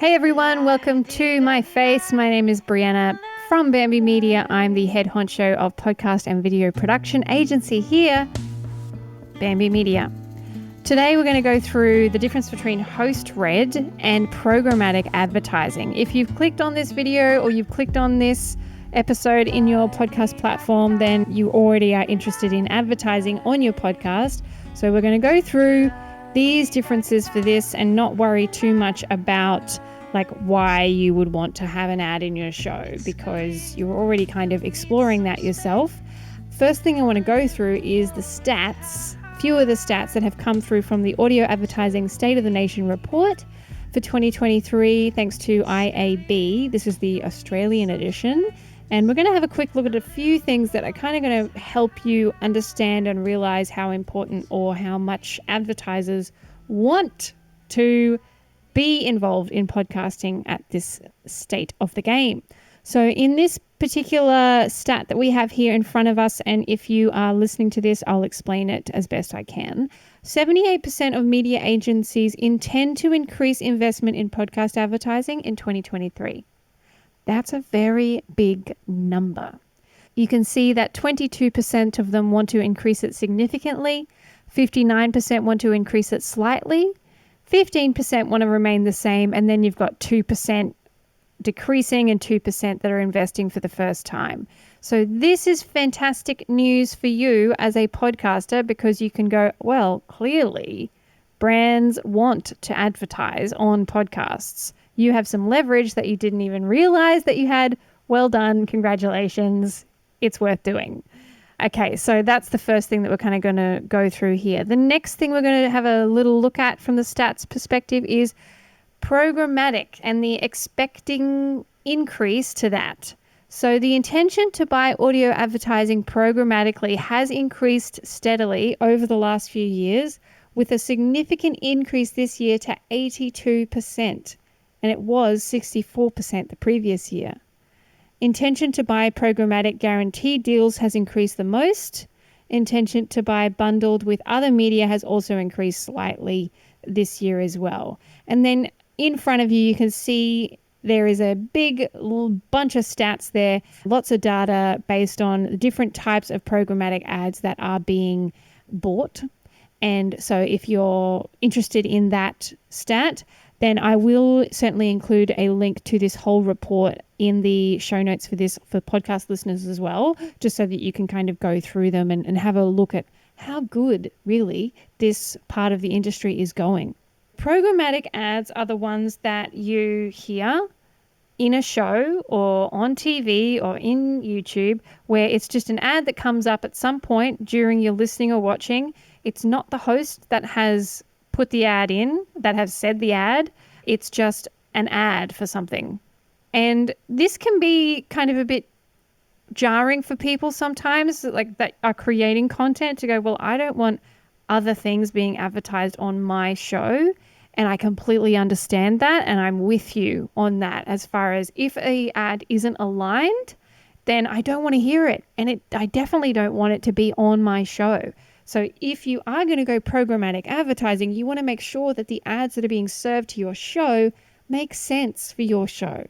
Hey everyone, welcome to my face. My name is Brianna from Bamby Media. I'm the head honcho of podcast and video production agency here, Bamby Media. Today we're going to go through the difference between host-read and programmatic advertising. If you've clicked on this video or you've clicked on this episode in your podcast platform, then you already are interested in advertising on your podcast. So we're going to go through these differences for this and not worry too much about like why you would want to have an ad in your show, because you're already kind of exploring that yourself. First thing I want to go through is the stats, a few of the stats that have come through from the Audio Advertising State of the Nation report for 2023, thanks to IAB. This is the Australian edition. And we're going to have a quick look at a few things that are kind of going to help you understand and realize how important or how much advertisers want to be involved in podcasting at this state of the game. So in this particular stat that we have here in front of us, and if you are listening to this, I'll explain it as best I can. 78% of media agencies intend to increase investment in podcast advertising in 2023. That's a very big number. You can see that 22% of them want to increase it significantly, 59% want to increase it slightly, 15% want to remain the same, and then you've got 2% decreasing and 2% that are investing for the first time. So this is fantastic news for you as a podcaster, because you can go, well, clearly brands want to advertise on podcasts. You have some leverage that you didn't even realize that you had. Well done. Congratulations. It's worth doing. Okay, so that's the first thing that we're kind of going to go through here. The next thing we're going to have a little look at from the stats perspective is programmatic and the expecting increase to that. So the intention to buy audio advertising programmatically has increased steadily over the last few years, with a significant increase this year to 82%. And it was 64% the previous year. Intention to buy programmatic guaranteed deals has increased the most. Intention to buy bundled with other media has also increased slightly this year as well. And then in front of you, you can see there is a big bunch of stats there, lots of data based on different types of programmatic ads that are being bought. And so if you're interested in that stat, then I will certainly include a link to this whole report in the show notes for this, for podcast listeners as well, just so that you can kind of go through them and have a look at how good really this part of the industry is going. Programmatic ads are the ones that you hear in a show or on TV or in YouTube, where it's just an ad that comes up at some point during your listening or watching. It's not the host that has put the ad in, that have said the ad. It's just an ad for something. And this can be kind of a bit jarring for people sometimes, like that are creating content, to go, well, I don't want other things being advertised on my show. And I completely understand that. And I'm with you on that. As far as if a ad isn't aligned, then I don't want to hear it. And I definitely don't want it to be on my show. So if you are going to go programmatic advertising, you want to make sure that the ads that are being served to your show make sense for your show.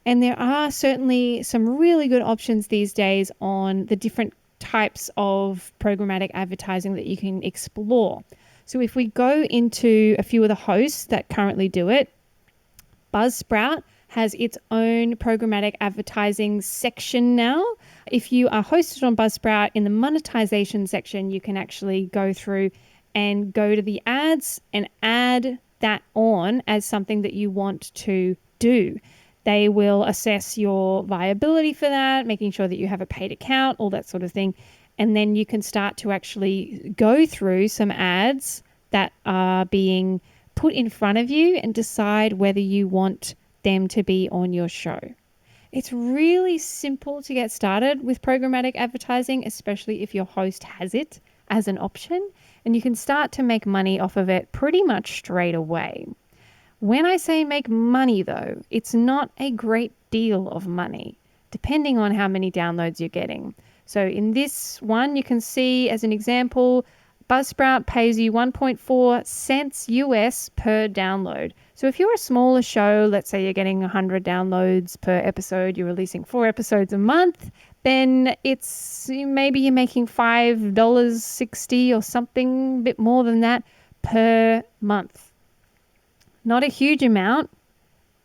And there are certainly some really good options these days on the different types of programmatic advertising that you can explore. So if we go into a few of the hosts that currently do it, Buzzsprout has its own programmatic advertising section now. If you are hosted on Buzzsprout, in the monetization section, you can actually go through and go to the ads and add that on as something that you want to do. They will assess your viability for that, making sure that you have a paid account, all that sort of thing. And then you can start to actually go through some ads that are being put in front of you and decide whether you want them to be on your show. It's really simple to get started with programmatic advertising, especially if your host has it as an option, and you can start to make money off of it pretty much straight away. When I say make money though, it's not a great deal of money, depending on how many downloads you're getting. So in this one, you can see as an example, Buzzsprout pays you 1.4 cents US per download. So if you're a smaller show, let's say you're getting 100 downloads per episode, you're releasing 4 episodes a month, then it's maybe you're making $5.60 or something, a bit more than that per month. Not a huge amount.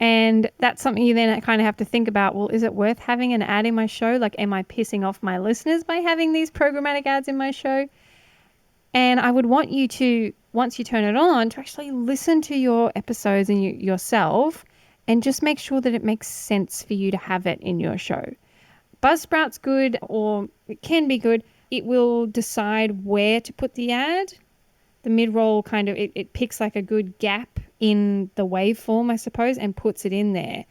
And that's something you then kind of have to think about. Well, is it worth having an ad in my show? Like, am I pissing off my listeners by having these programmatic ads in my show? And I would want you to, once you turn it on, to actually listen to your episodes and yourself and just make sure that it makes sense for you to have it in your show. Buzzsprout's good, or it can be good. It will decide where to put the ad. The mid-roll kind of, it picks like a good gap in the waveform, I suppose, and puts it in there.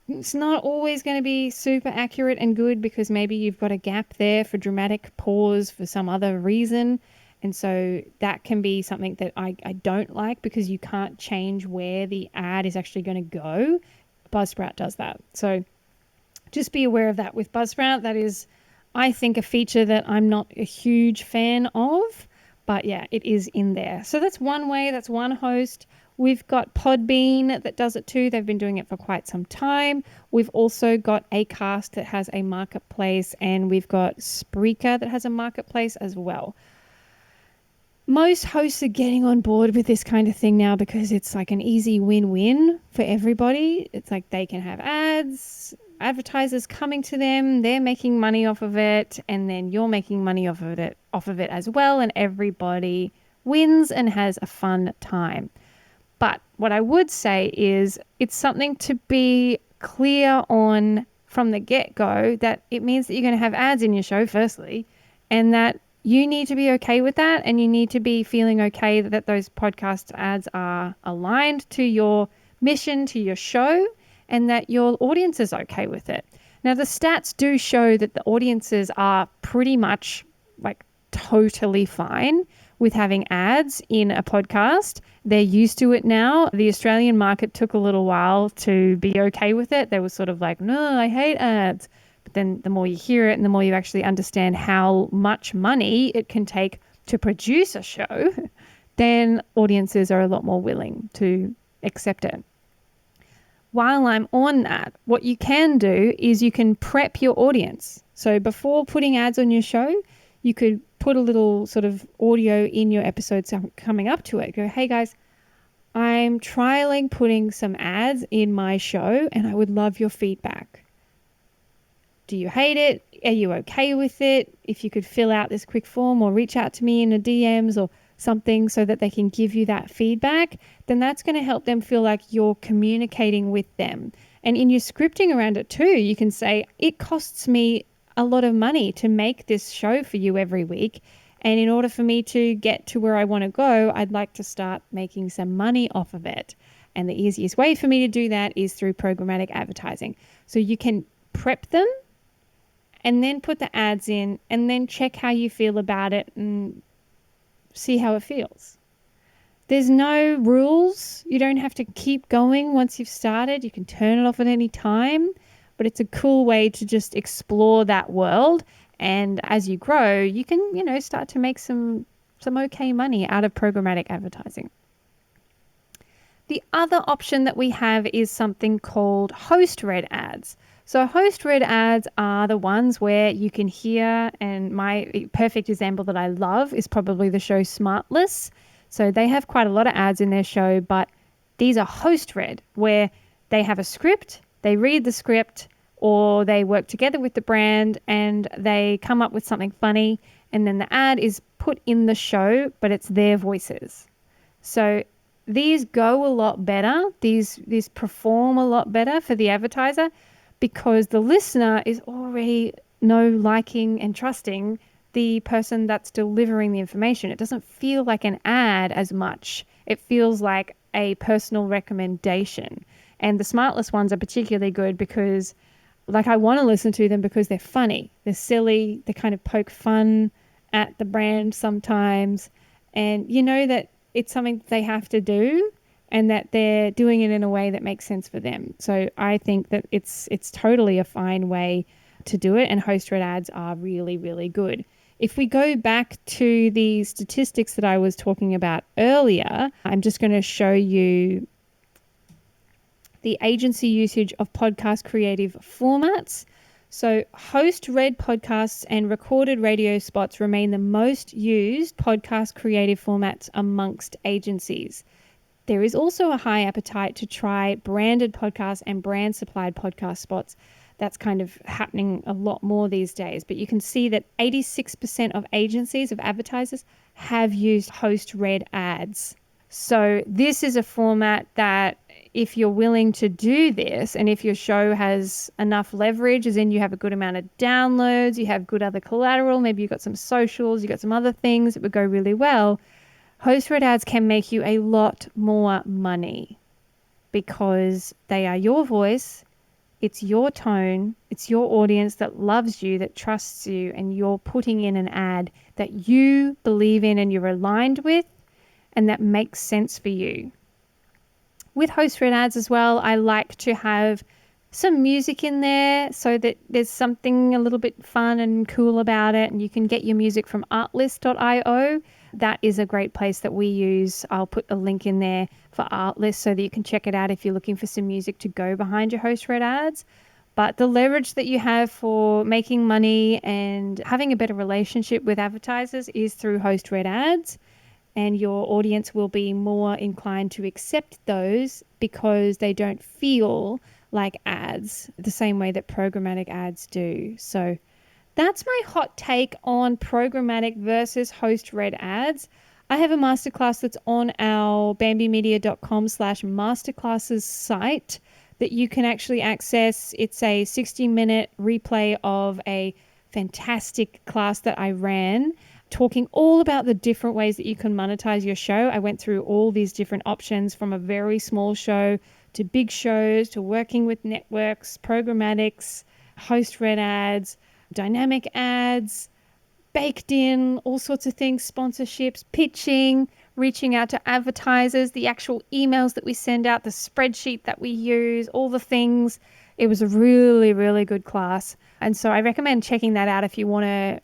It's not always going to be super accurate and good because maybe you've got a gap there for dramatic pause for some other reason. And so that can be something that I don't like because you can't change where the ad is actually going to go. Buzzsprout does that. So just be aware of that with Buzzsprout. That is, I think, a feature that I'm not a huge fan of. But yeah, it is in there. So that's one way. That's one host. We've got Podbean that does it too. They've been doing it for quite some time. We've also got Acast that has a marketplace, and we've got Spreaker that has a marketplace as well. Most hosts are getting on board with this kind of thing now because it's like an easy win-win for everybody. It's like they can have ads, advertisers coming to them, they're making money off of it, and then you're making money off of it as well, and everybody wins and has a fun time. But what I would say is it's something to be clear on from the get-go, that it means that you're going to have ads in your show firstly, and that you need to be okay with that, and you need to be feeling okay that those podcast ads are aligned to your mission, to your show, and that your audience is okay with it. Now, the stats do show that the audiences are pretty much like totally fine with having ads in a podcast. They're used to it now. The Australian market took a little while to be okay with it. They were sort of like, no, I hate ads. But then the more you hear it and the more you actually understand how much money it can take to produce a show, then audiences are a lot more willing to accept it. While I'm on that, what you can do is you can prep your audience. So before putting ads on your show, you could put a little sort of audio in your episodes coming up to it. Go, hey guys, I'm trialing putting some ads in my show and I would love your feedback. Do you hate it? Are you okay with it? If you could fill out this quick form or reach out to me in the DMs or something so that they can give you that feedback, then that's going to help them feel like you're communicating with them. And in your scripting around it too, you can say, it costs me a lot of money to make this show for you every week. And in order for me to get to where I want to go, I'd like to start making some money off of it. And the easiest way for me to do that is through programmatic advertising. So you can prep them and then put the ads in and then check how you feel about it and see how it feels. There's no rules. You don't have to keep going once you've started. You can turn it off at any time, but it's a cool way to just explore that world. And as you grow, you can, start to make some okay money out of programmatic advertising. The other option that we have is something called host-read ads. So host-read ads are the ones where you can hear, and my perfect example that I love is probably the show Smartless. So they have quite a lot of ads in their show, but these are host-read, where they have a script, they read the script, or they work together with the brand and they come up with something funny, and then the ad is put in the show, but it's their voices. So these go a lot better. These perform a lot better for the advertiser because the listener is already liking and trusting the person that's delivering the information. It doesn't feel like an ad as much. It feels like a personal recommendation. And the Smartless ones are particularly good because I want to listen to them because they're funny. They're silly. They kind of poke fun at the brand sometimes. And you know that it's something they have to do and that they're doing it in a way that makes sense for them. So I think that it's totally a fine way to do it, and host-read ads are really, really good. If we go back to the statistics that I was talking about earlier, I'm just going to show you the agency usage of podcast creative formats. So host-read podcasts and recorded radio spots remain the most used podcast creative formats amongst agencies. There is also a high appetite to try branded podcasts and brand-supplied podcast spots. That's kind of happening a lot more these days. But you can see that 86% of agencies, of advertisers, have used host-read ads. So this is a format that if you're willing to do this, and if your show has enough leverage, as in you have a good amount of downloads, you have good other collateral, maybe you've got some socials, you've got some other things that would go really well, host-read ads can make you a lot more money because they are your voice, it's your tone, it's your audience that loves you, that trusts you, and you're putting in an ad that you believe in and you're aligned with and that makes sense for you. With host-read ads as well, I like to have some music in there so that there's something a little bit fun and cool about it, and you can get your music from Artlist.io. That is a great place that we use. I'll put a link in there for Artlist so that you can check it out if you're looking for some music to go behind your host-read ads. But the leverage that you have for making money and having a better relationship with advertisers is through host-read ads. And your audience will be more inclined to accept those because they don't feel like ads the same way that programmatic ads do. So that's my hot take on programmatic versus host-read ads. I have a masterclass that's on our bambymedia.com/masterclasses site that you can actually access. It's a 60-minute replay of a fantastic class that I ran, talking all about the different ways that you can monetize your show. I went through all these different options from a very small show to big shows to working with networks, programmatics, host-read ads, dynamic ads, baked in, all sorts of things, sponsorships, pitching, reaching out to advertisers, the actual emails that we send out, the spreadsheet that we use, all the things. It was a really, really good class. And so I recommend checking that out if you want to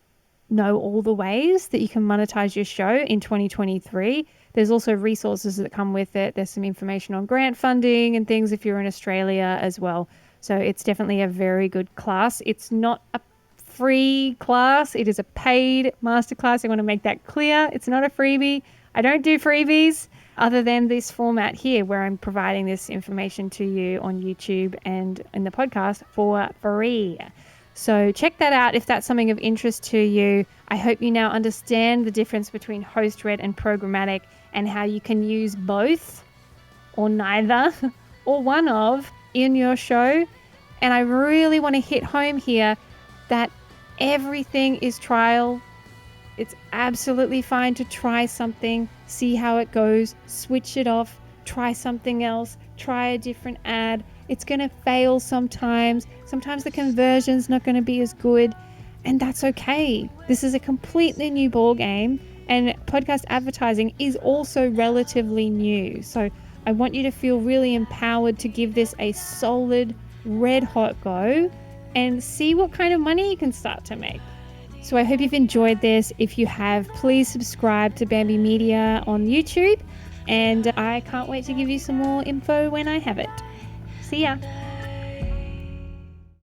know all the ways that you can monetize your show in 2023. There's also resources that come with it. There's some information on grant funding and things if you're in Australia as well. So it's definitely a very good class. It's not a free class. It is a paid masterclass. I want to make that clear. It's not a freebie. I don't do freebies other than this format here where I'm providing this information to you on YouTube and in the podcast for free. So check that out if that's something of interest to you. I hope you now understand the difference between host-read and programmatic and how you can use both or neither or one of in your show. And I really want to hit home here that everything is trial. It's absolutely fine to try something, see how it goes, switch it off, try something else, try a different ad. It's going to fail sometimes. Sometimes the conversion's not going to be as good, and that's okay. This is a completely new ball game, and podcast advertising is also relatively new. So I want you to feel really empowered to give this a solid, red-hot go and see what kind of money you can start to make. So I hope you've enjoyed this. If you have, please subscribe to Bamby Media on YouTube, and I can't wait to give you some more info when I have it. See ya.